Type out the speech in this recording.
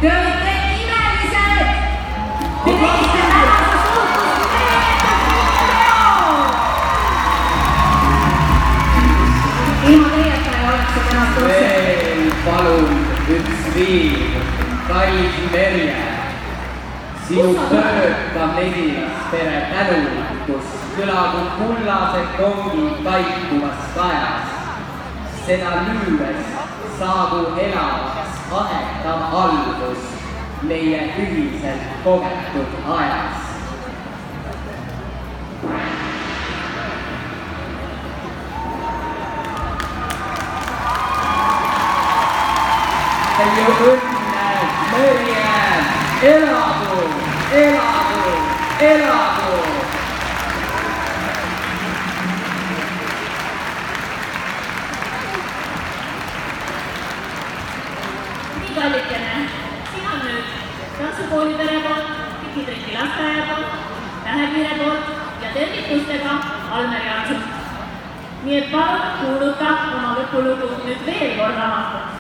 Te olite imelised! Te tegite tänase suhtluse teo! Ilma teieta ei oleks see tänast otse. Veel palun üks viin, kallis Merje. Sinu tööta mesilaspere tänulikkus kõlagub kullased kongid kaikumas kajas. Seda lüües saabu elavaks ahetav algus meie ühiselt kogetud ajas. Palju õnne, Merje! Elagu, elagu, elagu! Nii kallikene, siin on nüüd Rantsukooli pere poolt, Tikitriki lasteaia poolt, Tähekiire poolt ja tervitustega Almer Jaanson. Nii et palun kuuluta oma lõpulugu nüüd veel kord avaldama.